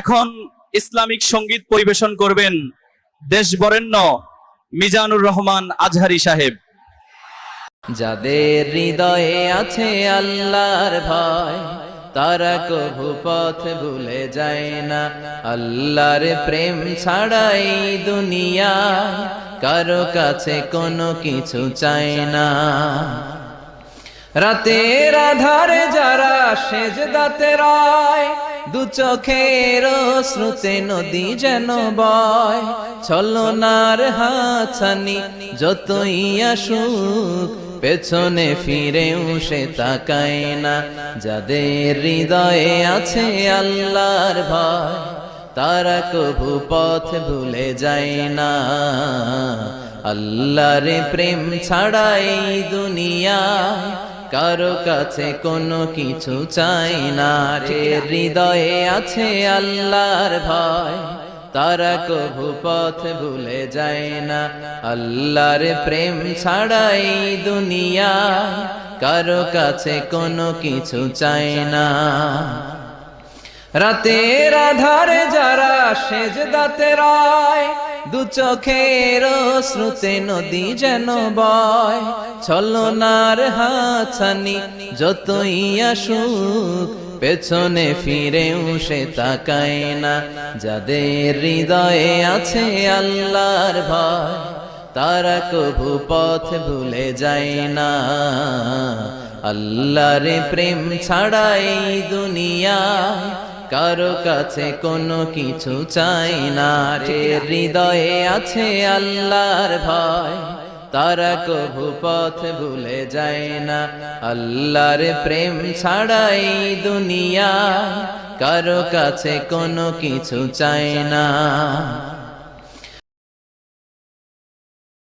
এখন ইসলামিক সঙ্গীত পরিবেশন করবেন দেশ বরেণ্য মিজানুর রহমান আজহারী সাহেব। যাদের হৃদয়ে আছে আল্লাহর ভয়, তারা কভু পথ ভুলে যায় না। আল্লাহর প্রেম ছাড়াই দুনিয়া কারো কাছে কোনো কিছু চায় না। রাতের আধারে যারা সেজদাতে রয়, দু চোখের শ্রুতে নদী যেন বয়। ছলনার হাতছানি যতই আসুক, পেছনে ফিরেও সে তাকায় না। যাদের হৃদয়ে আছে আল্লাহর ভয়, তারা কভু পথ ভুলে যায় না। আল্লাহর প্রেম ছাড়াই দুনিয়ায় কারো কাছে কোনো কিছু চাই না। হৃদয়ে আছে আল্লাহর ভয়, তারা কভু পথ ভুলে যায় না। আল্লাহর প্রেম ছাড়াই দুনিয়ায় কারো কাছে কোনো কিছু চাই না। রাতের আধারে যারা সেজদাতে রয়, দু চোখের শ্রুতে নদী যেন বয়। ছলনার হাতছানি যতই আসুক, পেছনে ফিরেও সে তাকায় না। যাদের হৃদয়ে আছে আল্লাহর ভয়, তারা কভু পথ ভুলে যায় না। আল্লাহর প্রেম ছাড়াই দুনিয়ায় কারো কাছে কোনো কিছু চাই না। হৃদয়ে আছে আল্লাহর ভয়, তারা কভু পথ ভুলে যায় না। আল্লাহর প্রেম ছাড়াই দুনিয়ায় কারো কাছে কোনো কিছু চাই না।